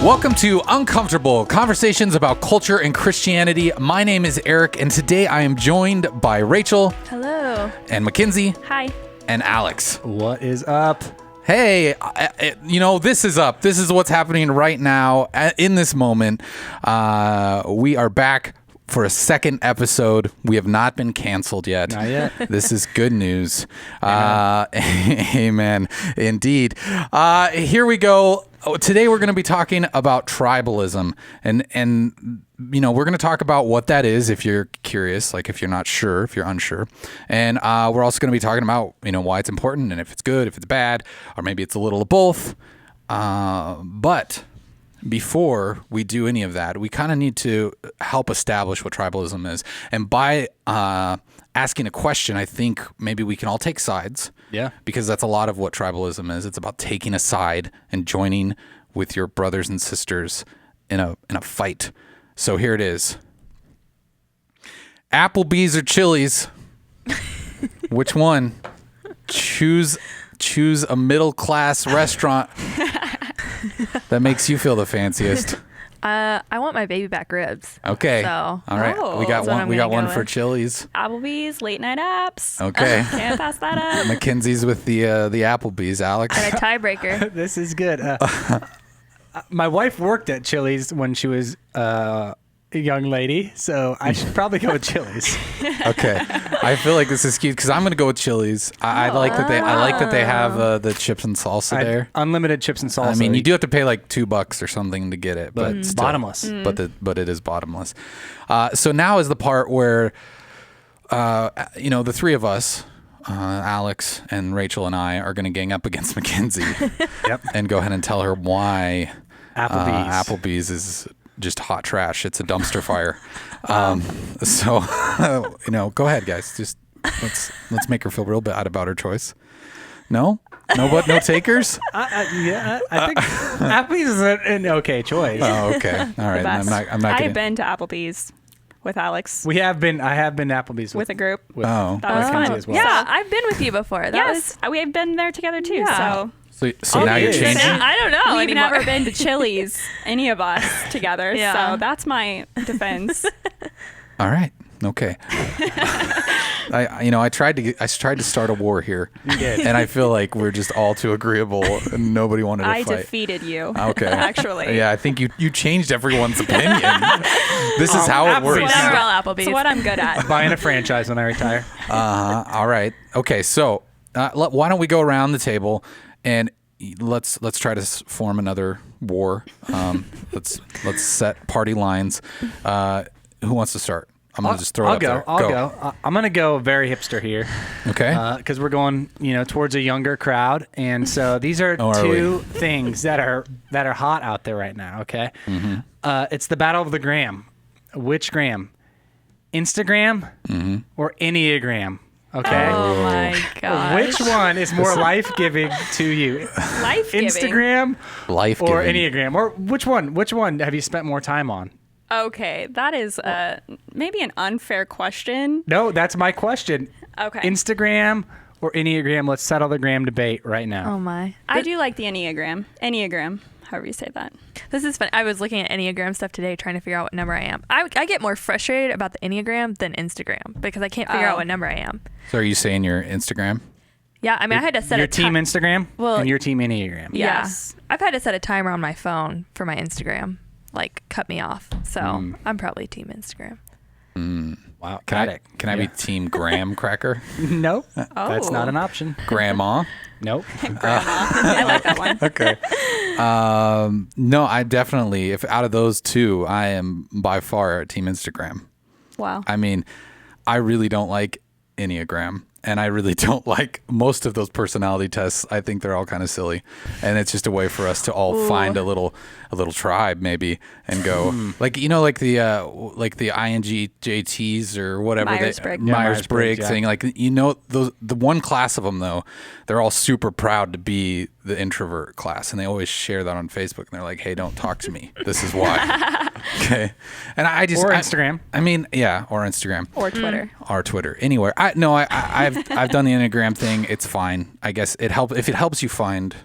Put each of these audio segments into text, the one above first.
Welcome to Uncomfortable, conversations about culture and Christianity. My name is Eric, and today I am joined by Rachel. Hello. And Mackenzie. Hi. And Alex. What is up? Hey, this is up. This is what's happening right now in this moment. We are back for a second episode. We have not been canceled yet. Not yet. This is good news. Amen. Indeed. Here we go. Today we're going to be talking about tribalism, and we're going to talk about what that is if you're curious, like if you're not sure, if you're unsure. And we're also going to be talking about, why it's important and if it's good, if it's bad, or maybe it's a little of both. But before we do any of that, we kind of need to help establish what tribalism is. And by asking a question, I think maybe we can all take sides. Yeah. Because that's a lot of what tribalism is. It's about taking a side and joining with your brothers and sisters in a fight. So here it is. Applebee's or Chili's? Which one? Choose a middle class restaurant that makes you feel the fanciest. I want my baby back ribs. Okay. So. All right. Oh, we got that's what one. I'm We got gonna one go for with. Chili's. Applebee's late night apps. Okay. Can't pass that up. Mackenzie's with the Applebee's. Alex. And a tiebreaker. This is good. My wife worked at Chili's when she was a young lady, so I should probably go with Chili's. Okay. I feel like this is cute because I'm going to go with Chili's. I like that they. I like that they have the chips and salsa there. Unlimited chips and salsa. I mean, you do have to pay like $2 or something to get it, but it's still, bottomless. But it is bottomless. So now is the part where, the three of us, Alex and Rachel and I, are going to gang up against Mackenzie. Yep. And go ahead and tell her why Applebee's. is just hot trash. It's a dumpster fire. So go ahead, guys. Just let's make her feel real bad about her choice. No takers. Yeah, I think Applebee's is an okay choice. Oh, okay. All right. I'm not. I've been to Applebee's with Alex. I have been to Applebee's with a group. With Oh. That was Mackenzie fun. as well. Yeah, I've been with you before. Yes, we have been there together too. Yeah. So now you're is. changing. I don't know We've anymore. never been to Chili's, any of us together. Yeah. So that's my defense. All right. Okay. I tried to start a war here. You did. And I feel like we're just all too agreeable and nobody wanted to I fight. defeated you. Okay. Actually. Yeah, I think you changed everyone's opinion. This is how it works. Applebee's. Never Yeah. all Applebee's. It's what I'm good at. Buying a franchise when I retire. All right. Okay. So why don't we go around the table and let's try to form another war. Let's set party lines. Who wants to start? I'm gonna just throw it I'll up go. there. I'll go. I'm gonna go very hipster here. Okay. Because we're going, towards a younger crowd, and so these are Oh, are two things that are hot out there right now. Okay, it's the battle of the gram. Which gram? Instagram or Enneagram? Okay, Oh my god. which one is more life giving to you? Life-giving. Instagram Life or giving. Enneagram, or which one? Which one have you spent more time on? Okay, that is maybe an unfair question. No, that's my question. Okay. Instagram or Enneagram? Let's settle the gram debate right now. Oh my. I do like the Enneagram. Enneagram, however you say that. This is fun. I was looking at Enneagram stuff today trying to figure out what number I am. I get more frustrated about the Enneagram than Instagram because I can't figure out what number I am. So are you saying your Instagram? Yeah, I mean, I had to set your a team Instagram Well, and your team Enneagram. Yeah. Yes. I've had to set a timer on my phone for my Instagram, like cut me off. So I'm probably team Instagram. Wow. Can I be team graham cracker? Nope. That's not an option. Grandma? Nope. I like that one. Okay. No, I definitely, if out of those two, I am by far team Instagram. Wow. I mean, I really don't like Enneagram. And I really don't like most of those personality tests. I think they're all kind of silly, and it's just a way for us to all find a little tribe maybe and go like the INGJTs or whatever Myers-Briggs. Myers-Briggs Yeah. thing. Like the one class of them though, they're all super proud to be the introvert class, and they always share that on Facebook. And they're like, "Hey, don't talk to me. This is why." Okay, and I just Or Instagram. I mean, yeah, or Instagram. Or Twitter. Or Twitter. Anywhere. I've done the Enneagram thing. It's fine. I guess it helps if it helps you find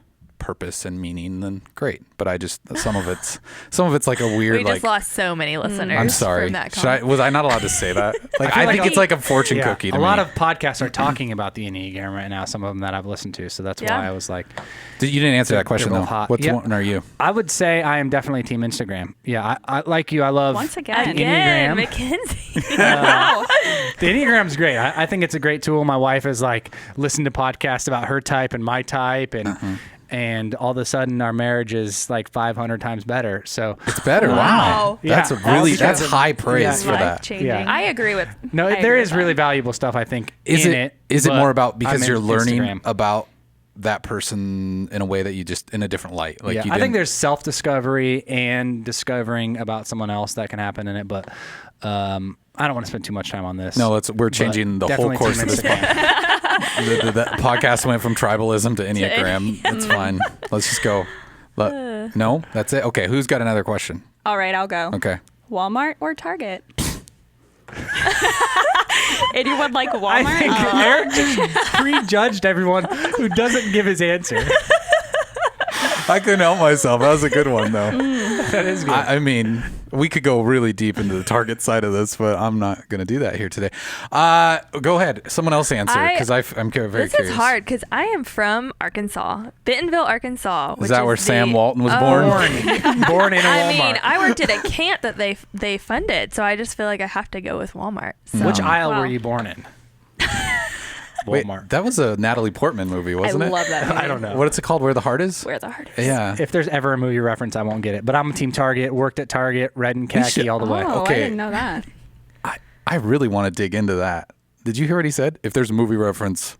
purpose and meaning, then great. But I just some of it's like a weird. We just lost so many listeners. I'm sorry. From that Was I not allowed to say that? Like I think it's like a fortune cookie. To a me. lot of podcasts are talking about the Enneagram right now. Some of them that I've listened to, so that's why I was like, you didn't answer that question they're though. both hot. Which Yep. one are you? I would say I am definitely team Instagram. Yeah, I like you. I love Once again. the Enneagram. Mackenzie. Wow. The Enneagram's great. I think it's a great tool. My wife has like listened to podcasts about her type and my type, and all of a sudden our marriage is like 500 times better. So It's better. Wow. Wow. That's a Yeah. really That's that's high praise for that. Life-changing. Yeah. I agree with. no, I there agree is with really that. valuable stuff I think Is in it it. more but about because I'm you're in learning Instagram. about that person in a way that you just in a different light? Like Yeah, you I think didn't- there's self-discovery and discovering about someone else that can happen in it, but I don't want to spend too much time on this. No, we're changing the whole definitely course team of this. Instagram. The podcast went from tribalism to Enneagram. It's fine. Let's just go. No, that's it. Okay, who's got another question? All right, I'll go. Okay. Walmart or Target? Anyone like Walmart? I think Eric just prejudged everyone who doesn't give his answer. I couldn't help myself. That was a good one, though. That is good. I mean, we could go really deep into the Target side of this, but I'm not going to do that here today. Go ahead. Someone else answer because I'm very This curious. is hard because I am from Arkansas, Bentonville, Arkansas. Which Is that where Sam the- Walton was Oh. born? Born in a Walmart. I mean, I worked at a camp that they funded, so I just feel like I have to go with Walmart. So. Which aisle Wow. were you born in? Wait, Walmart. that was a Natalie Portman movie, wasn't I it? love that movie. I don't know. What's it called? Where the Heart Is? Where the heart is. Yeah. If there's ever a movie reference, I won't get it. But I'm a team Target. Worked at Target. Red and khaki should- all the way. Oh, Okay. I didn't know that. I really want to dig into that. Did you hear what he said? If there's a movie reference,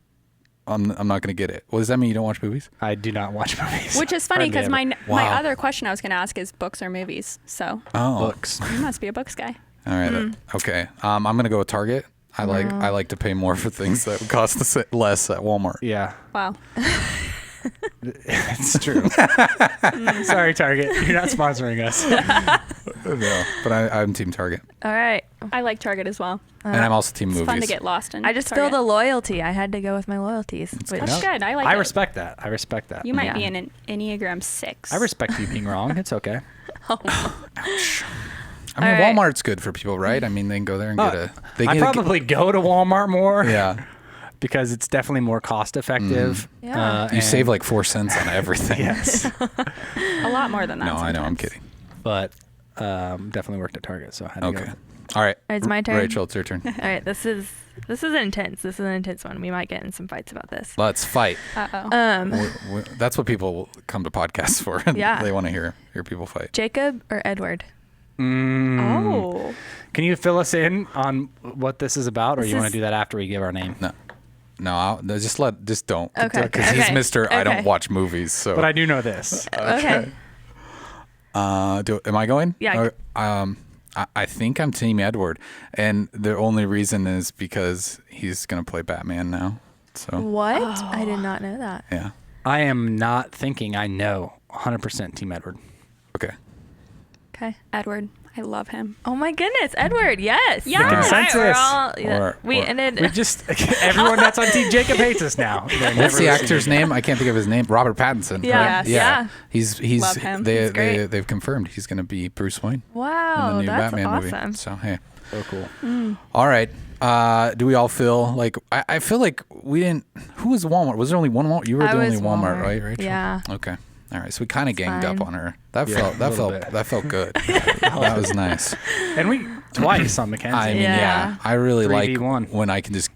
I'm not going to get it. Well, does that mean you don't watch movies? I do not watch movies. Which is funny because Hardly my ever. Wow. other question I was going to ask is books or movies. So Oh. Books. you must be a books guy. All right. Okay. I'm going to go with Target. I like to pay more for things that would cost less at Walmart. Yeah, Wow. it's true. Sorry, Target. You're not sponsoring us. No, but I'm Team Target, All right, I like Target as well. and I'm also Team It's Movies. fun to get lost in. I just Target. feel the loyalty. I had to go with my loyalties. Which, That's good. I like I it. respect that. I respect that. You might Yeah. be an Enneagram 6. I respect you being wrong. It's okay. I mean, All right. Walmart's good for people, right? I mean, they can go there and get a. They I get probably go to Walmart more. yeah. Because it's definitely more cost effective. Yeah. You save like 4 cents on everything. Yes. a lot more than that. No, I know. I'm sometimes. kidding. But definitely worked at Target, so I had to Okay. go. All right. It's my turn. Rachel, it's your turn. All right, this is intense. This is an intense one. We might get in some fights about this. Let's fight. Uh-oh. That's what people come to podcasts for. Yeah. They want to hear people fight. Jacob or Edward? Oh. Can you fill us in on what this is about, or This you want is- to do that after we give our name? No, just don't. Okay, Because he's okay, Mr. I don't okay. watch movies. So. But I do know this. Okay. Am I going? Yeah. I think I'm Team Edward, and the only reason is because he's gonna play Batman now. So What? I did not know that. yeah. I am not thinking I know 100% Team Edward. Okay. Okay. Edward. I love him. Oh my goodness, Edward. Yes. Yeah. The consensus. We're all, yeah, Or- we or- ended. We just everyone that's on Team Jacob hates us now. They're What's never the listening actor's again. name? I can't think of his name. Robert Pattinson. Yeah, right? yeah. He's Love him. He's great. they've confirmed he's gonna be Bruce Wayne Wow, in the new that's Batman awesome. movie. So hey. So cool. All right. Do we all feel like I feel like we didn't? Who was Walmart? Was there only one Walmart? You were I the only was Walmart, Walmart. right, Rachel? Yeah. Okay. All right. So we kind of ganged fine. up on her. That Yeah, a little bit. felt good. That was nice. And we twice on Mackenzie. I mean, yeah. Yeah. I really like 3v1. when I can just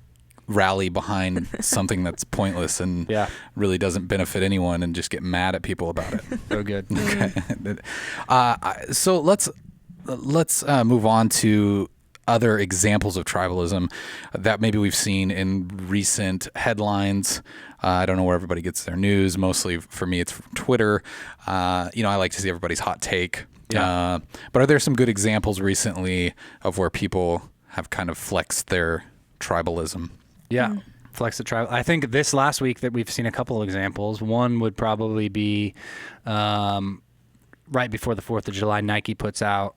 rally behind something that's pointless and Yeah. really doesn't benefit anyone and just get mad at people about it. So good. So let's move on to other examples of tribalism that maybe we've seen in recent headlines. I don't know where everybody gets their news. Mostly for me, it's from Twitter. I like to see everybody's hot take. Yeah. But are there some good examples recently of where people have kind of flexed their tribalism? Yeah. Flex the tribe. I think this last week that we've seen a couple of examples. One would probably be right before the 4th of July, Nike puts out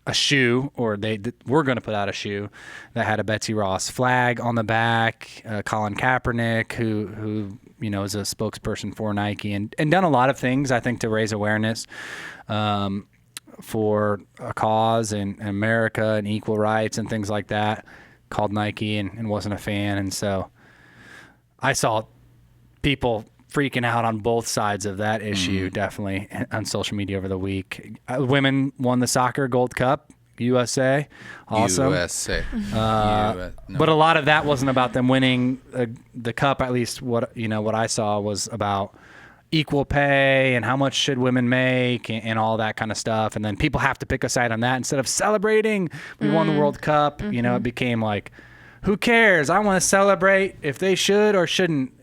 a shoe, or they were going to put out a shoe that had a Betsy Ross flag on the back. Colin Kaepernick, who is a spokesperson for Nike and done a lot of things, I think, to raise awareness for a cause in America and equal rights and things like that, called Nike and wasn't a fan. And so I saw people freaking out on both sides of that issue, definitely, on social media over the week. Women won the soccer Gold Cup, USA. Awesome. USA. But a lot of that wasn't about them winning the cup. At least what I saw was about equal pay and how much should women make and all that kind of stuff. And then people have to pick a side on that instead of celebrating we won the World Cup. It became like, who cares? I want to celebrate if they should or shouldn't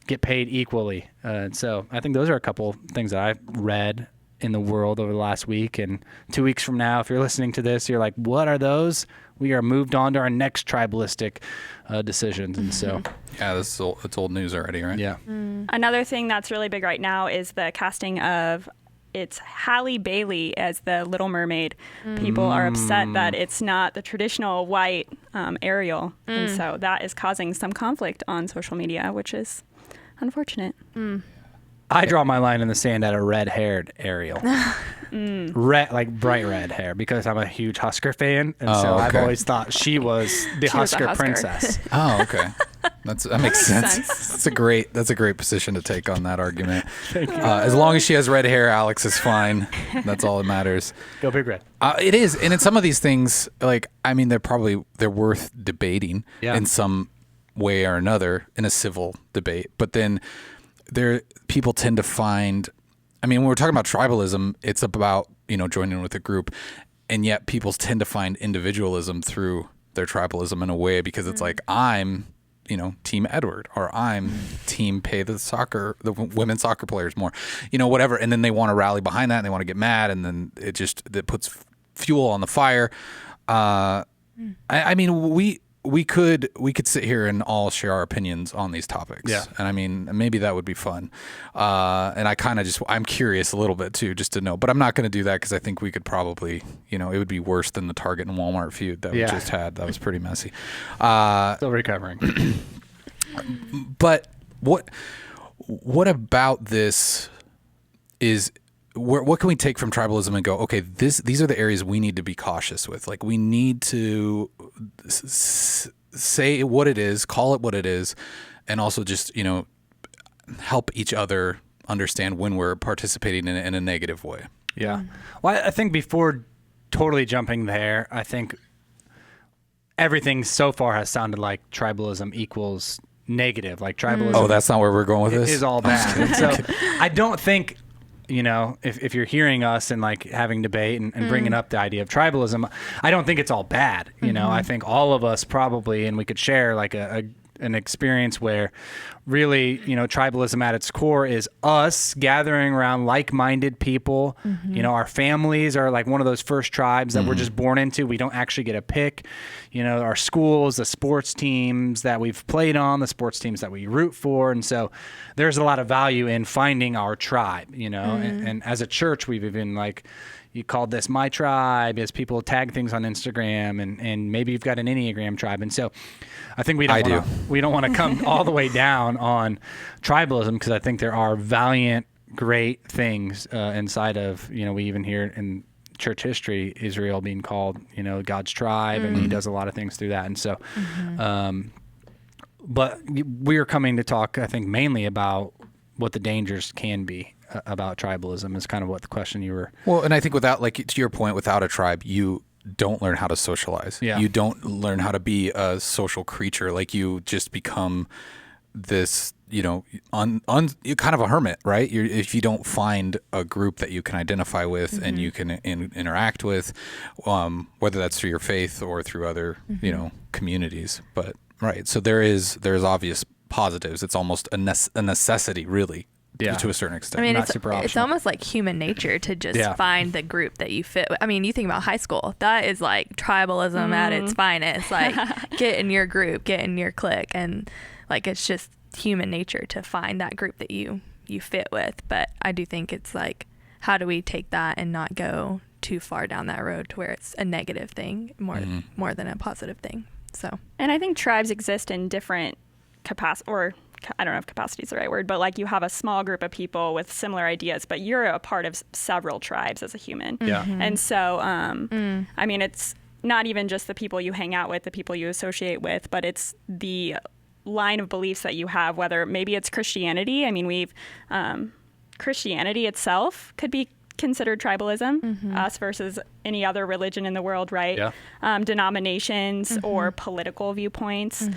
get paid equally. So I think those are a couple things that I've read in the world over the last week. And 2 weeks from now, if you're listening to this, you're like, what are those? We are moved on to our next tribalistic decisions. And so, yeah, it's old news already, right? Yeah. Another thing that's really big right now is the casting of it's Halle Bailey as the Little Mermaid. People are upset that it's not the traditional white Ariel. And so that is causing some conflict on social media, which is unfortunate. I draw my line in the sand at a red-haired Ariel. Red, like bright red hair, because I'm a huge Husker fan, and so I've always thought she was the Husker princess. Oh, okay. That makes sense. That's a great position to take on that argument. Thank you. As long as she has red hair, Alex is fine. That's all that matters. Go Big Red. It is, and in some of these things, they're worth debating in some way or another in a civil debate. But then people tend to find, when we're talking about tribalism, it's about, joining with a group, and yet people tend to find individualism through their tribalism in a way, because it's like, I'm, Team Edward, or I'm team pay the women's soccer players more, whatever. And then they want to rally behind that and they want to get mad. And then it puts fuel on the fire. We could sit here and all share our opinions on these topics. Yeah. And maybe that would be fun. And I'm curious a little bit too, just to know, but I'm not going to do that, because I think we could probably, it would be worse than the Target and Walmart feud that we just had. That was pretty messy. Still recovering. But what about this is, what can we take from tribalism and go, okay, these are the areas we need to be cautious with. Like, we need to say what it is, call it what it is, and also just, help each other understand when we're participating in a negative way. Yeah. Well, I think before totally jumping there, I think everything so far has sounded like tribalism equals negative. Like, tribalism. Oh, that's not where we're going with this? Is all bad. And so I don't think, if you're hearing us and like having debate and bringing up the idea of tribalism, I don't think it's all bad. I think all of us probably, and we could share like an experience where really, tribalism at its core is us gathering around like-minded people. Our families are like one of those first tribes that we're just born into. We don't actually get a pick. Our schools, the sports teams that we've played on, the sports teams that we root for. And so there's a lot of value in finding our tribe, and as a church, we've even you called this My Tribe, as people tag things on Instagram, and maybe you've got an Enneagram tribe. And so I think we don't want to come all the way down on tribalism, because I think there are valiant, great things inside of, we even hear in church history, Israel being called, God's tribe, and he does a lot of things through that. And so, but we're coming to talk, I think, mainly about what the dangers can be about tribalism, is kind of what the question you were. Well, and I think to your point, without a tribe, you don't learn how to socialize. Yeah. You don't learn how to be a social creature. Like, you just become this, you're kind of a hermit, right? If you don't find a group that you can identify with and you can interact with, whether that's through your faith or through other, communities. But right, so there's obvious positives. It's almost a necessity, really. Yeah. To a certain extent. Not super optional. It's almost like human nature to just find the group that you fit with. You think about high school. That is like tribalism at its finest. Like, get in your group, get in your clique, and like, it's just human nature to find that group that you fit with. But I do think it's like, how do we take that and not go too far down that road to where it's a negative thing more than a positive thing. So, and I think tribes exist in different capacity, or I don't know if capacity is the right word, but like you have a small group of people with similar ideas, but you're a part of several tribes as a human. Yeah. And so, I mean, it's not even just the people you hang out with, the people you associate with, but it's the line of beliefs that you have, whether maybe it's Christianity. I mean, Christianity itself could be considered tribalism, us versus any other religion in the world, right? Yeah. Denominations or political viewpoints.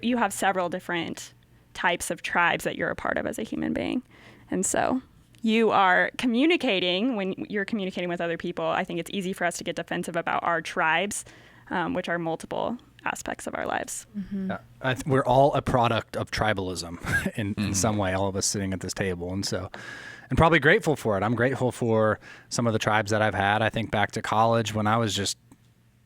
You have several different types of tribes that you're a part of as a human being. And so you are communicating, when you're communicating with other people, I think it's easy for us to get defensive about our tribes, which are multiple aspects of our lives. Yeah. We're all a product of tribalism in some way, all of us sitting at this table. And probably grateful for it. I'm grateful for some of the tribes that I've had. I think back to college when I was just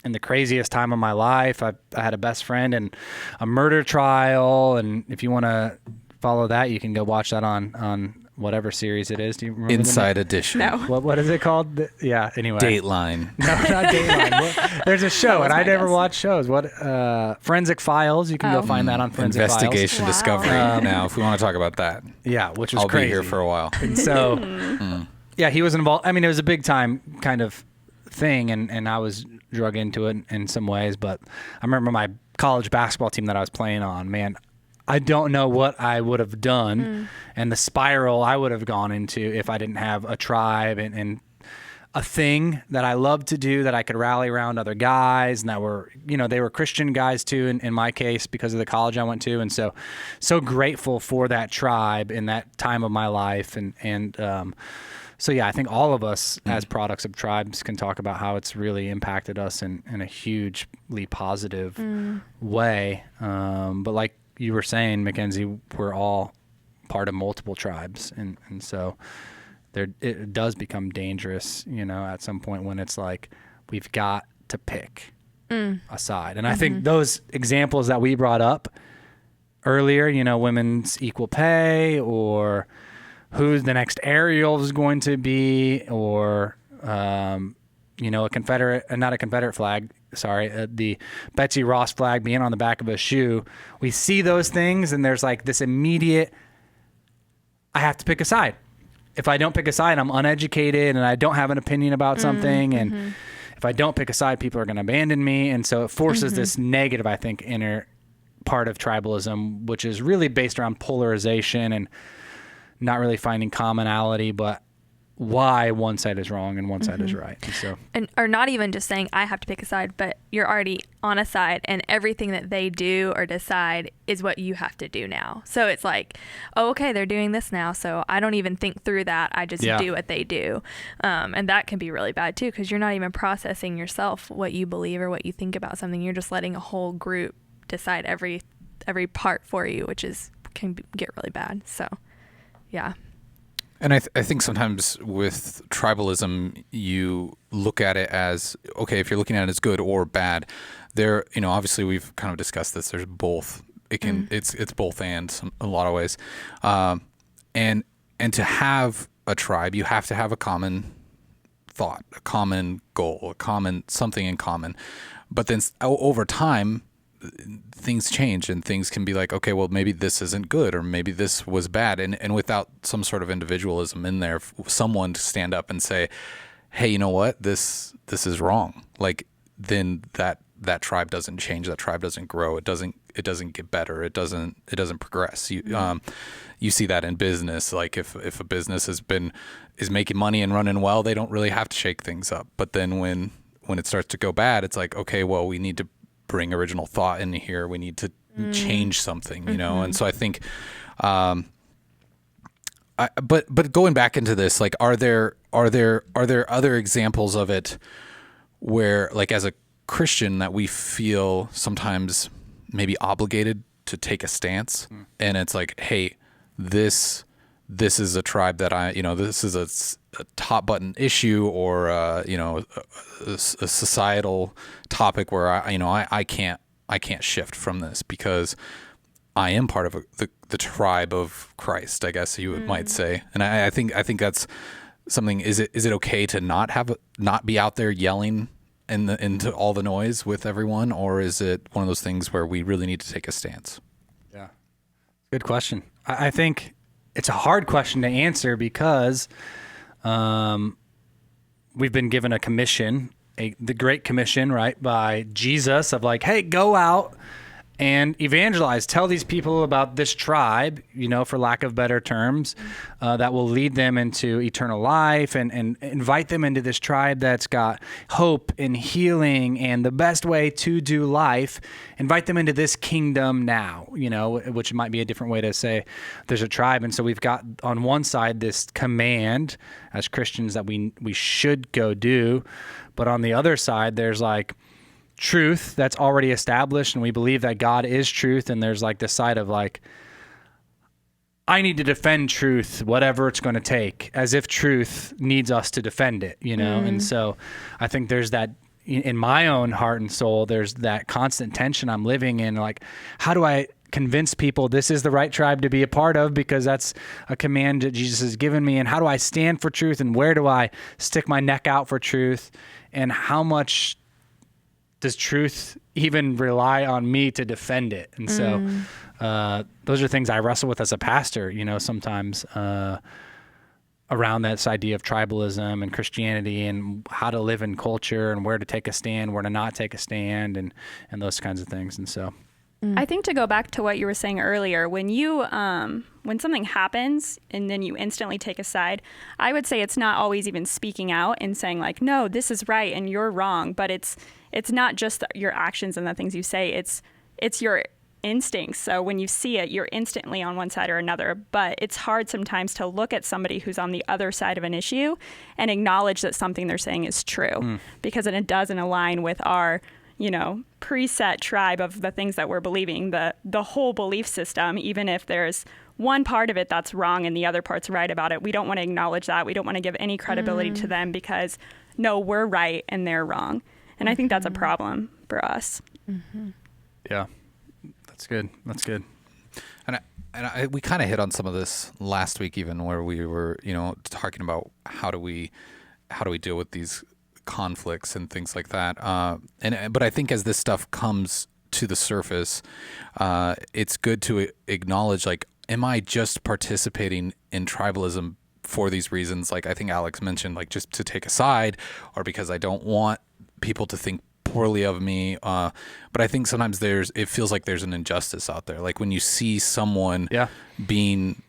in the craziest time of my life. I had a best friend in a murder trial. And if you want to follow that, you can go watch that on whatever series it is. Do you remember Inside Edition? No. What is it called? Yeah. Anyway. Dateline. No, not Dateline. There's a show, and I never watch shows. Forensic Files. You can go find that on Forensic Investigation Files. Discovery. Wow. Now, if we want to talk about that. Yeah, which was I'll crazy. be here for a while. And so, yeah, he was involved. I mean, it was a big time kind of thing, and I was drug into it in some ways. But I remember my college basketball team that I was playing on, man, I don't know what I would have done and the spiral I would have gone into if I didn't have a tribe and a thing that I loved to do, that I could rally around other guys, and that were, they were Christian guys too, in my case, because of the college I went to. And so grateful for that tribe in that time of my life. So yeah, I think all of us as products of tribes can talk about how it's really impacted us in a hugely positive way. But like you were saying, Mackenzie, we're all part of multiple tribes. And so it does become dangerous, at some point when it's like, we've got to pick a side. And I think those examples that we brought up earlier, women's equal pay, or who's the next Ariel is going to be, or, a Confederate, not a Confederate flag, the Betsy Ross flag being on the back of a shoe. We see those things, and there's like this immediate, I have to pick a side. If I don't pick a side, I'm uneducated and I don't have an opinion about something. And if I don't pick a side, people are going to abandon me. And so it forces this negative, I think, inner part of tribalism, which is really based around polarization and not really finding commonality, but why one side is wrong and one side is right. Or not even just saying I have to pick a side, but you're already on a side, and everything that they do or decide is what you have to do now. So it's like, oh, okay, they're doing this now, so I don't even think through that. I just do what they do. And that can be really bad too, because you're not even processing yourself what you believe or what you think about something. You're just letting a whole group decide every part for you, which can get really bad. So yeah. And I think sometimes with tribalism, you look at it as, okay, if you're looking at it as good or bad, there, obviously we've kind of discussed this. There's both. It's both and a lot of ways. And to have a tribe, you have to have a common thought, a common goal, something in common. But then over time, things change and things can be like, okay, well, maybe this isn't good, or maybe this was bad. And without some sort of individualism in there, someone to stand up and say, hey, you know what, this is wrong. Like, then that tribe doesn't change, that tribe doesn't grow. It doesn't get better. It doesn't progress. You see that in business. Like if a business is making money and running well, they don't really have to shake things up. But then when it starts to go bad, it's like, okay, well, we need to bring original thought in here. We need to change something, And so I think, but going back into this, like, are there other examples of it where, like, as a Christian, that we feel sometimes maybe obligated to take a stance, and it's like, hey, this is a tribe that this is a top button issue, or a societal topic where I can't shift from this because I am part of the tribe of Christ, I guess you might say. And I think something, is it okay to not be out there yelling into all the noise with everyone, or is it one of those things where we really need to take a stance? Yeah. Good question. I think it's a hard question to answer because we've been given a commission, the Great Commission, right, by Jesus of like, hey, go out and evangelize. Tell these people about this tribe, for lack of better terms, that will lead them into eternal life, and invite them into this tribe that's got hope and healing and the best way to do life. Invite them into this kingdom now, which might be a different way to say there's a tribe. And so we've got on one side this command as Christians that we should go do. But on the other side, there's like truth that's already established, and we believe that God is truth, and there's like this side of like, I need to defend truth, whatever it's going to take, as if truth needs us to defend it, And so I think there's that in my own heart and soul, there's that constant tension I'm living in, like, how do I convince people this is the right tribe to be a part of, because that's a command that Jesus has given me, and how do I stand for truth, and where do I stick my neck out for truth, and how much does truth even rely on me to defend it? And so those are things I wrestle with as a pastor, sometimes around this idea of tribalism and Christianity and how to live in culture and where to take a stand, where to not take a stand, and those kinds of things. And so I think to go back to what you were saying earlier, when you when something happens and then you instantly take a side, I would say it's not always even speaking out and saying like, no, this is right and you're wrong, but it's not just your actions and the things you say, it's your instincts. So when you see it, you're instantly on one side or another, but it's hard sometimes to look at somebody who's on the other side of an issue and acknowledge that something they're saying is true, because then it doesn't align with our preset tribe of the things that we're believing, the whole belief system. Even if there's one part of it that's wrong and the other part's right about it, we don't want to acknowledge that. We don't want to give any credibility to them, because no, we're right and they're wrong. And I think that's a problem for us. Yeah, that's good. And we kind of hit on some of this last week, even where we were, talking about how do we deal with these conflicts and things like that. But I think as this stuff comes to the surface, it's good to acknowledge, like, am I just participating in tribalism for these reasons? Like I think Alex mentioned, like just to take a side, or because I don't want people to think poorly of me. But I think sometimes it feels like there's an injustice out there. Like when you see someone being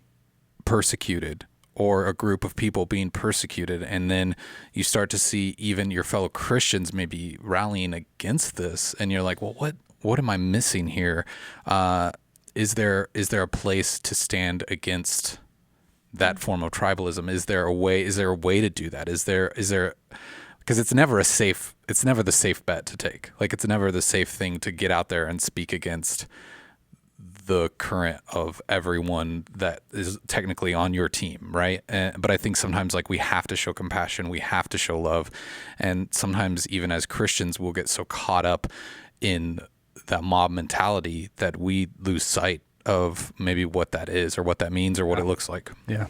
persecuted, or a group of people being persecuted, and then you start to see even your fellow Christians maybe rallying against this, and you're like, well, what am I missing here? Is there a place to stand against that form of tribalism? Is there a way to do that? Is there because it's never the safe bet to take. Like it's never the safe thing to get out there and speak against the current of everyone that is technically on your team, right? But I think sometimes like we have to show compassion, we have to show love, and sometimes even as Christians we'll get so caught up in that mob mentality that we lose sight of maybe what that is or what that means or what it looks like. Yeah,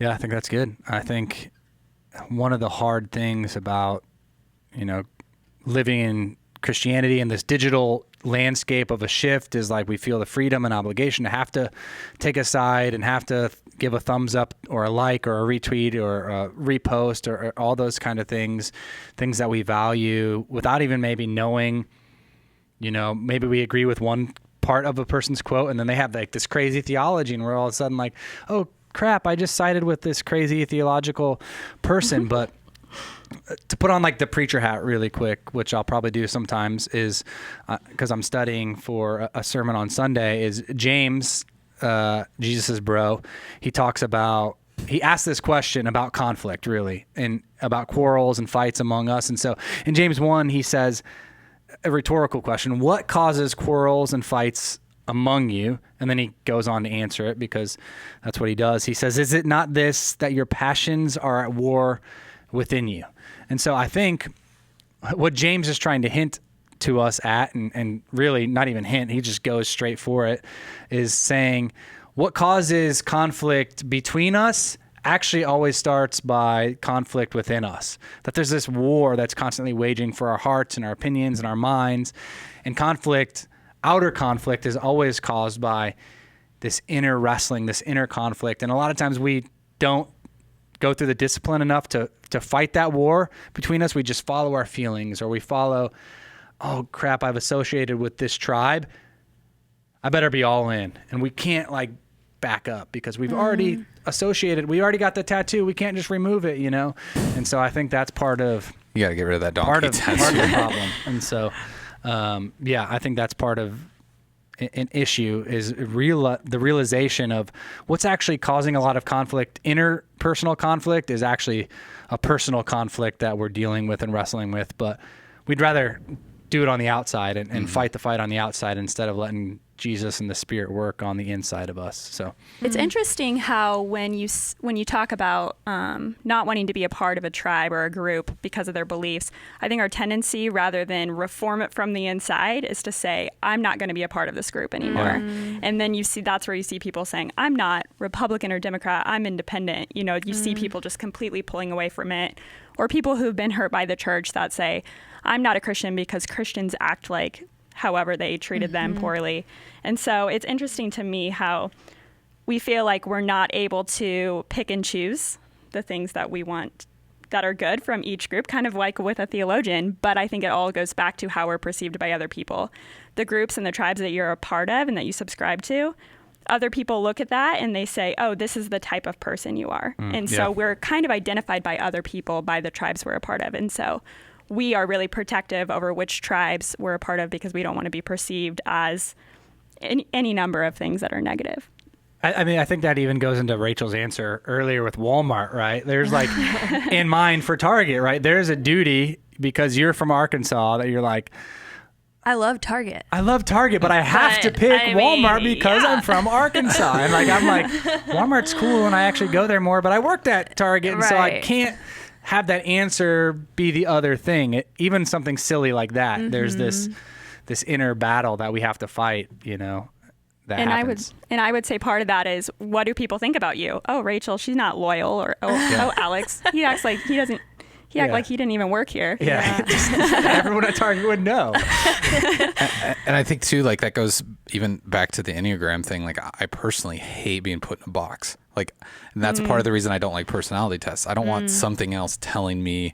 I think that's good. I think one of the hard things about living in Christianity and this digital landscape of a shift is like we feel the freedom and obligation to have to take a side and have to give a thumbs up or a like or a retweet or a repost or all those kind of things that we value without even maybe knowing, maybe we agree with one part of a person's quote and then they have like this crazy theology and we're all of a sudden like, oh crap, I just sided with this crazy theological person. But to put on like the preacher hat really quick, which I'll probably do sometimes, is because I'm studying for a sermon on Sunday, is James, Jesus's bro. He asks this question about conflict really, and about quarrels and fights among us. And so in James 1, he says a rhetorical question: what causes quarrels and fights among you? And then he goes on to answer it because that's what he does. He says, is it not this, that your passions are at war within you? And so I think what James is trying to hint to us at, and really not even hint, he just goes straight for it, is saying what causes conflict between us actually always starts by conflict within us. That there's this war that's constantly waging for our hearts and our opinions and our minds. And conflict, outer conflict, is always caused by this inner wrestling, this inner conflict. And a lot of times we don't go through the discipline enough to fight that war between us. We just follow our feelings, or we follow, oh crap, I've associated with this tribe, I better be all in. And we can't like back up because we've already associated, we already got the tattoo, we can't just remove it, you know? And so I think that's part of, you got to get rid of that donkey part of tattoo. the problem. And so I think that's part of an issue, is the realization of what's actually causing a lot of conflict. Interpersonal conflict is actually a personal conflict that we're dealing with and wrestling with, but we'd rather do it on the outside and fight the fight on the outside instead of letting Jesus and the Spirit work on the inside of us. So it's interesting how when you talk about not wanting to be a part of a tribe or a group because of their beliefs, I think our tendency, rather than reform it from the inside, is to say, I'm not going to be a part of this group anymore. And then that's where you see people saying, I'm not Republican or Democrat, I'm independent. You know, you see people just completely pulling away from it. Or people who've been hurt by the church that say, I'm not a Christian because Christians act like however they treated them poorly. And so it's interesting to me how we feel like we're not able to pick and choose the things that we want that are good from each group, kind of like with a theologian. But I think it all goes back to how we're perceived by other people. The groups and the tribes that you're a part of and that you subscribe to, other people look at that and they say, oh, this is the type of person you are. So we're kind of identified by other people, by the tribes we're a part of. And so we are really protective over which tribes we're a part of because we don't want to be perceived as any number of things that are negative. I mean, I think that even goes into Rachel's answer earlier with Walmart, right? There's like, in mind for Target, right? There's a duty because you're from Arkansas that you're like, I love Target. But I have to pick Walmart because I'm from Arkansas. And like, I'm like, Walmart's cool and I actually go there more, but I worked at Target and so I can't have that answer be the other thing. Even something silly like that. There's this inner battle that we have to fight, you know, that happens. I would say part of that is, what do people think about you? Oh, Rachel, she's not loyal. Or, oh, Alex, he acts like he doesn't. He acted like he didn't even work here. Yeah. Everyone at Target would know. And I think too, like that goes even back to the Enneagram thing. Like I personally hate being put in a box. Like, and that's part of the reason I don't like personality tests. I don't want something else telling me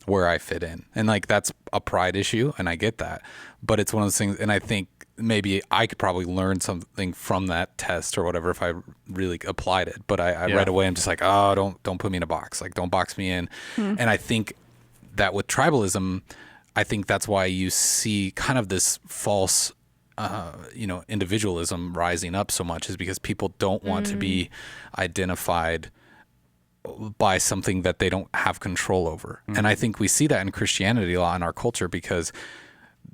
where I fit in. And like, that's a pride issue. And I get that, but it's one of those things. And I think maybe I could probably learn something from that test or whatever if I really applied it. But I right away, I'm just like, oh, don't put me in a box. Like, don't box me in. And I think that with tribalism, I think that's why you see kind of this false, individualism rising up so much, is because people don't want to be identified by something that they don't have control over. And I think we see that in Christianity a lot in our culture, because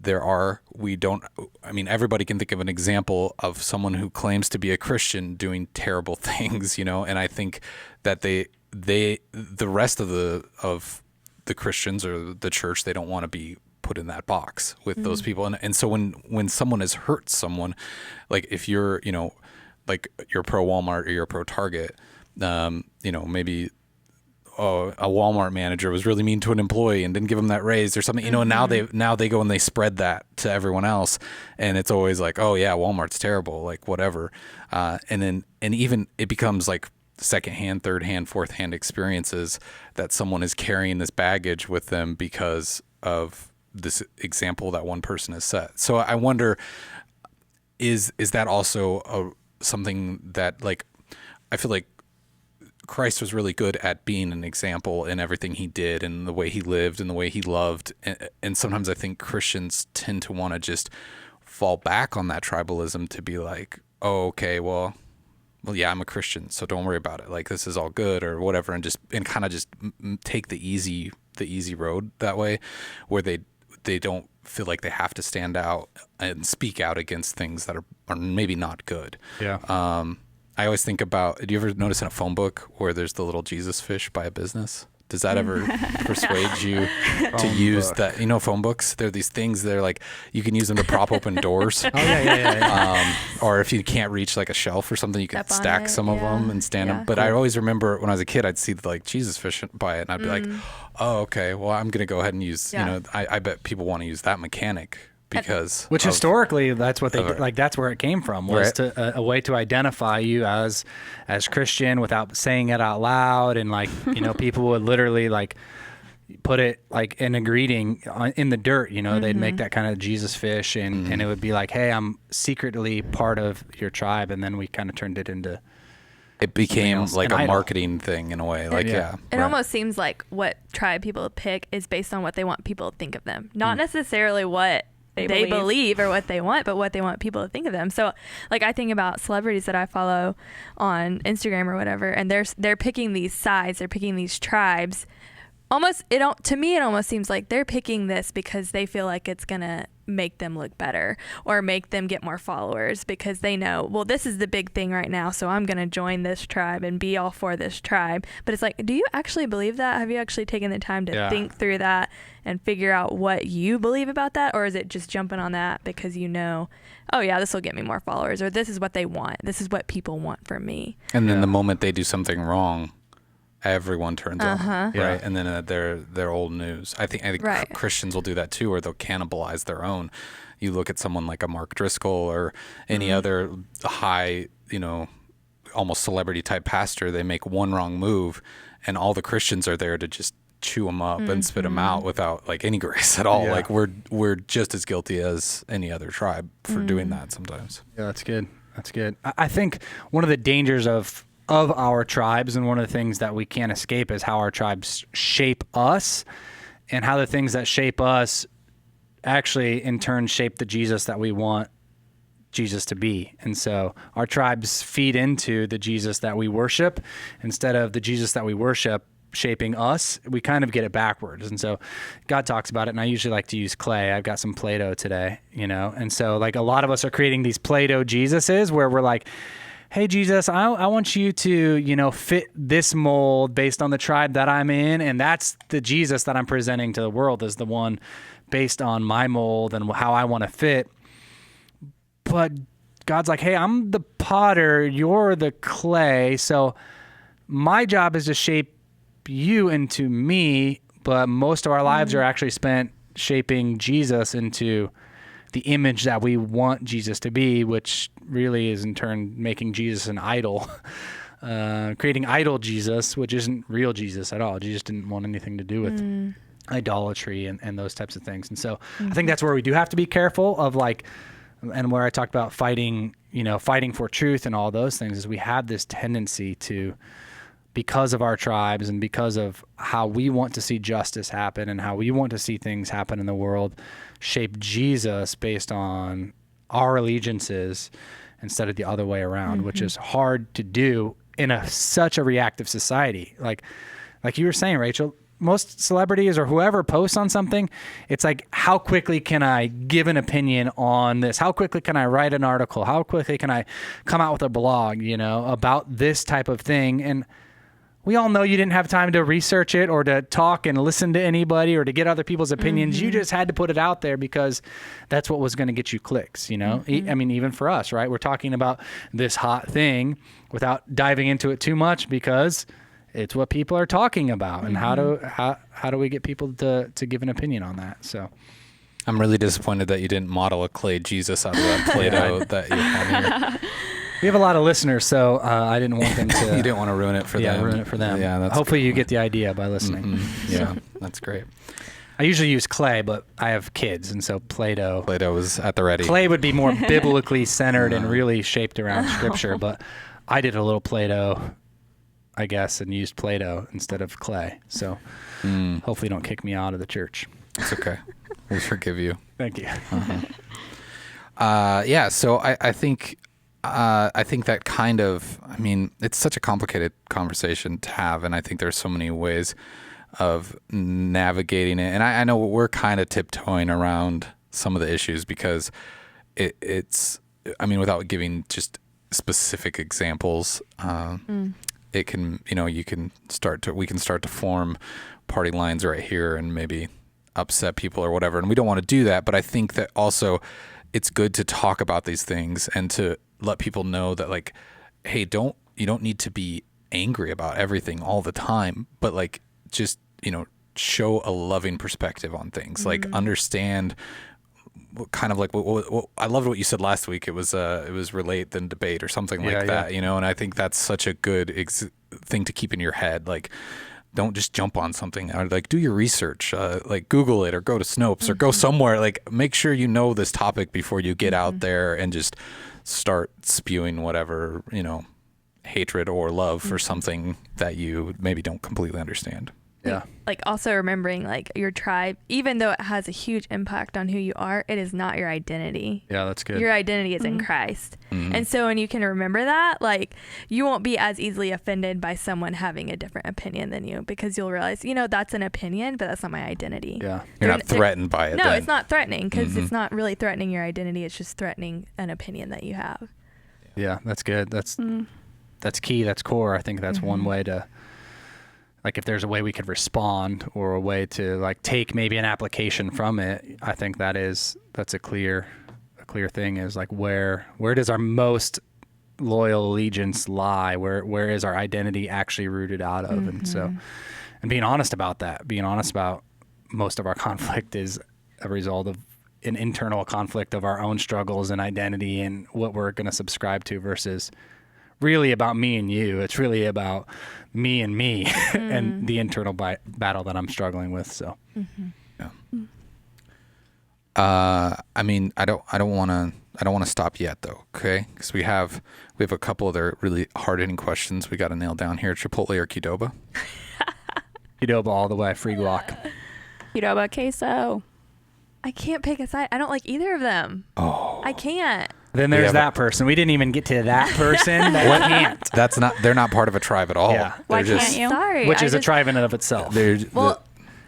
everybody can think of an example of someone who claims to be a Christian doing terrible things, you know, and I think that the rest of the Christians or the church, they don't want to be put in that box with those people. And so when someone has hurt someone, like if you're, you know, like you're pro Walmart or you're pro Target, maybe a Walmart manager was really mean to an employee and didn't give him that raise or something, you know, and now they go and they spread that to everyone else. And it's always like, oh yeah, Walmart's terrible, like whatever. And even it becomes like secondhand, third-hand, fourth-hand experiences that someone is carrying this baggage with them because of this example that one person has set. So I wonder, is that also something that, like, I feel like Christ was really good at being an example in everything he did and the way he lived and the way he loved. And sometimes I think Christians tend to want to just fall back on that tribalism to be like, oh, okay, well, yeah, I'm a Christian, so don't worry about it. Like, this is all good or whatever. And kind of just take the easy road that way, where they don't feel like they have to stand out and speak out against things that are maybe not good. Yeah. I always think about, do you ever notice in a phone book where there's the little Jesus fish by a business? Does that ever persuade you to use that? Phone books? They're these things. They're like, you can use them to prop open doors. Oh, yeah. Or if you can't reach like a shelf or something, you can Step on stack it, some of them and stand them. But I always remember when I was a kid, I'd see like Jesus fish by it, and I'd be like, oh, okay, well, I'm going to go ahead and use, I bet people want to use that mechanic. Which historically, that's what they like. That's where it came from, was a way to identify you as Christian without saying it out loud, and like people would literally like put it like in a greeting in the dirt. They'd make that kind of Jesus fish, and it would be like, hey, I'm secretly part of your tribe, and then we kind of turned it into. It became like a marketing thing in a way. Like, It almost seems like what tribe people pick is based on what they want people to think of them, not necessarily what they believe or what they want, but what they want people to think of them. So like I think about celebrities that I follow on Instagram or whatever, and they're picking these sides, they're picking these tribes. To me it almost seems like they're picking this because they feel like it's gonna make them look better or make them get more followers, because they know, well, this is the big thing right now, so I'm gonna join this tribe and be all for this tribe. But it's like, do you actually believe that? Have you actually taken the time to think through that and figure out what you believe about that? Or is it just jumping on that because oh yeah, this will get me more followers, or this is what they want, this is what people want from me? And then the moment they do something wrong, everyone turns on, right? And then they're old news. I think Christians will do that too, or they'll cannibalize their own. You look at someone like a Mark Driscoll or any other high, almost celebrity type pastor. They make one wrong move, and all the Christians are there to just chew them up and spit them out without like any grace at all. Like we're just as guilty as any other tribe for doing that sometimes. Yeah, that's good. That's good. I think one of the dangers of our tribes, and one of the things that we can't escape, is how our tribes shape us, and how the things that shape us actually in turn shape the Jesus that we want Jesus to be. And so our tribes feed into the Jesus that we worship instead of the Jesus that we worship shaping us. We kind of get it backwards. And so God talks about it, and I usually like to use clay. I've got some Play-Doh today, and so like a lot of us are creating these Play-Doh Jesuses where we're like, hey, Jesus, I want you to, fit this mold based on the tribe that I'm in. And that's the Jesus that I'm presenting to the world, is the one based on my mold and how I want to fit. But God's like, hey, I'm the potter, you're the clay. So my job is to shape you into me. But most of our lives are actually spent shaping Jesus into the image that we want Jesus to be, which really is in turn making Jesus an idol, creating idol Jesus, which isn't real Jesus at all. Jesus didn't want anything to do with idolatry and those types of things. And so I think that's where we do have to be careful of and where I talked about fighting for truth and all those things, is we have this tendency to, because of our tribes and because of how we want to see justice happen and how we want to see things happen in the world, shape Jesus based on our allegiances instead of the other way around, which is hard to do in such a reactive society. Like you were saying, Rachel, most celebrities or whoever posts on something, it's like, how quickly can I give an opinion on this? How quickly can I write an article? How quickly can I come out with a blog, about this type of thing? And we all know you didn't have time to research it or to talk and listen to anybody or to get other people's opinions. You just had to put it out there because that's what was going to get you clicks, I mean, even for us, right? We're talking about this hot thing without diving into it too much because it's what people are talking about. And how do we get people to give an opinion on that? So I'm really disappointed that you didn't model a clay Jesus out of that Play-Doh that you had here. We have a lot of listeners, so I didn't want them to. You didn't want to ruin it for them. Yeah, ruin it for them. Yeah, that's hopefully you get the idea by listening. Yeah, that's great. I usually use clay, but I have kids, and so Play-Doh. Play-Doh was at the ready. Clay would be more biblically centered and really shaped around Scripture, but I did a little Play-Doh, I guess, and used Play-Doh instead of clay. So hopefully don't kick me out of the church. It's okay. We forgive you. Thank you. So I think that kind of, it's such a complicated conversation to have, and I think there's so many ways of navigating it. And I know we're kind of tiptoeing around some of the issues because it's without giving just specific examples, it can, we can start to form party lines right here and maybe upset people or whatever. And we don't want to do that. But I think that also it's good to talk about these things and to let people know that, like, hey, you don't need to be angry about everything all the time, but like, just, show a loving perspective on things, like understand kind of like what I loved what you said last week. It was relate then debate or something like that, and I think that's such a good thing to keep in your head. Like, don't just jump on something, or like do your research, like Google it or go to Snopes or go somewhere, like make sure you know this topic before you get out there and just start spewing whatever, hatred or love for something that you maybe don't completely understand. Yeah. Like also remembering, like, your tribe, even though it has a huge impact on who you are, it is not your identity. Yeah, that's good. Your identity is in Christ. And so when you can remember that, like, you won't be as easily offended by someone having a different opinion than you, because you'll realize, that's an opinion, but that's not my identity. Yeah. You're not threatened by it. No, then. it's not threatening, because it's not really threatening your identity. It's just threatening an opinion that you have. Yeah, that's good. That's key. That's core. I think that's one way to, like, if there's a way we could respond or a way to, like, take maybe an application from it, I think that's a clear thing, is like, where does our most loyal allegiance lie? Where is our identity actually rooted out of? And so, and being honest about that, being honest about most of our conflict is a result of an internal conflict of our own struggles and identity and what we're going to subscribe to, versus really about me and you. It's really about me and me and the internal battle that I'm struggling with. So, yeah. I mean, I don't want to stop yet though. Okay. Cause we have a couple other really hard hitting questions we got to nail down here. Chipotle or Qdoba? Qdoba all the way, free guac. Qdoba queso. I can't pick a side. I don't like either of them. Oh. I can't. Then there's that person. We didn't even get to that person. That can't. They're not part of a tribe at all. Yeah. Why can't you? Sorry. Which is a tribe in and of itself.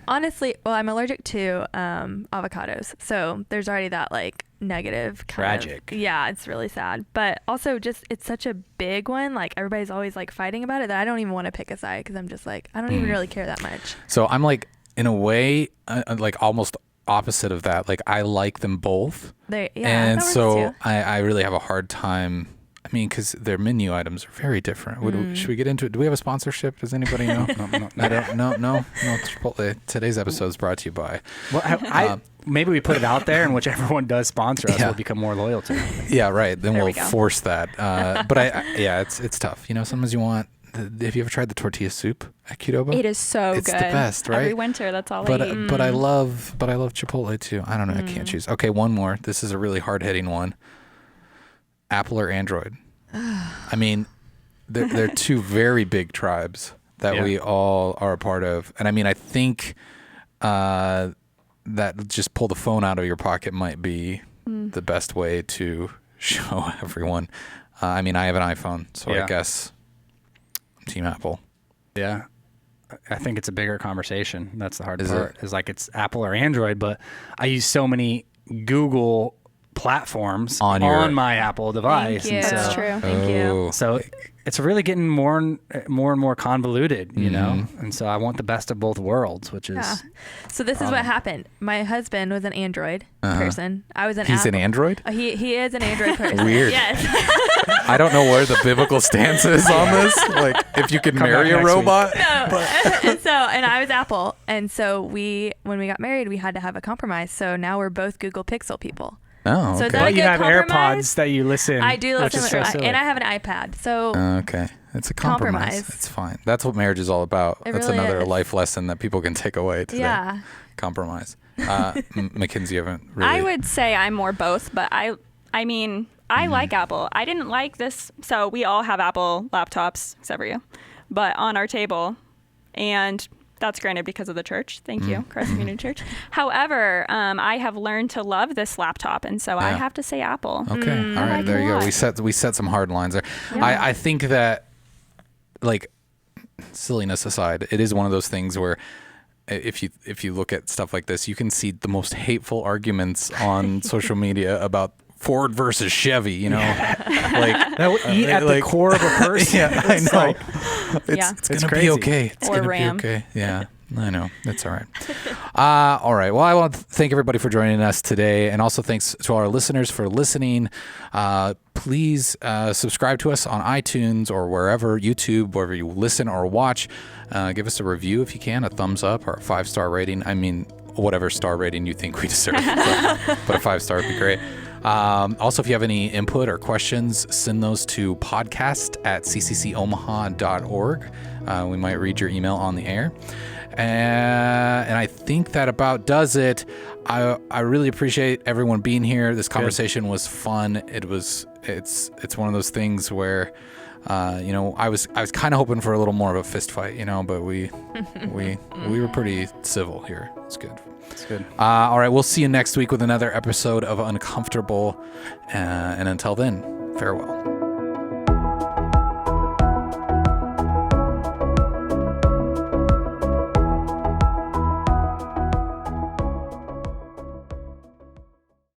Honestly, I'm allergic to avocados. So there's already that, like, negative kind Tragic. of. Yeah, it's really sad. But also just, it's such a big one. Like, everybody's always, like, fighting about it that I don't even want to pick a side, because I'm just like, I don't even really care that much. So I'm like, in a way, like almost opposite of that. Like, I like them both. And so I really have a hard time. I mean, because their menu items are very different. Should we get into it? Do we have a sponsorship? Does anybody know? No. Chipotle. Today's episode is brought to you by. Well, maybe we put it out there, and whichever one does sponsor us, we'll become more loyal to it. Yeah, right. Then we'll force that. But it's tough. Sometimes you want. Have you ever tried the tortilla soup at Qdoba? It is so it's good. It's the best, right? Every winter, that's all I eat. But I love Chipotle too. I don't know. I can't choose. Okay, one more. This is a really hard hitting one. Apple or Android? I mean, they're two very big tribes that we all are a part of. And I mean, I think that just pull the phone out of your pocket might be the best way to show everyone. I mean, I have an iPhone, so I guess I'm Team Apple. Yeah. I think it's a bigger conversation. That's the hard part. Is like, it's Apple or Android, but I use so many Google platforms on my Apple device. Thank you. That's true. Thank you. So it's really getting more and more convoluted, and so I want the best of both worlds, which is So this is what happened. My husband was an Android person. I was an He's Apple. An Android? He is an Android person. Weird. Yes. I don't know where the biblical stance is on this. Like, if you could marry a robot. And I was Apple. And so when we got married, we had to have a compromise. So now we're both Google Pixel people. Oh, okay. So is that a you good have compromise? AirPods that you listen. I do listen, silly. and I have an iPad. So okay, it's a compromise. It's fine. That's what marriage is all about. That's really another is. life lesson that people can take away today. Yeah. Compromise. Mackenzie, you haven't really. I would say I'm more both, but I mean, I like Apple. I didn't like this. So we all have Apple laptops, except for you, but on our table, and that's granted because of the church. Thank you, Christ Community Church. However, I have learned to love this laptop, and so I have to say Apple. Okay, all right, there you go. We set some hard lines there. Yeah. I think that, like, silliness aside, it is one of those things where if you look at stuff like this, you can see the most hateful arguments on social media about Ford versus Chevy, like that would eat at the core of a person. Yeah, I know. It's It's gonna crazy. be okay. It's Or gonna Ram. be okay. Yeah, I know. It's all right. All right. Well, I want to thank everybody for joining us today, and also thanks to all our listeners for listening. Please subscribe to us on iTunes or wherever, YouTube, wherever you listen or watch. Give us a review if you can, a thumbs up or a 5-star rating. I mean, whatever star rating you think we deserve, but a 5-star would be great. Also, if you have any input or questions, send those to podcast@cccomaha.org. We might read your email on the air. And I think that about does it. I really appreciate everyone being here. This conversation was fun. It's one of those things where I was kind of hoping for a little more of a fist fight, but we were pretty civil here. It's good. It's good. All right, we'll see you next week with another episode of Uncomfortable. And until then, farewell.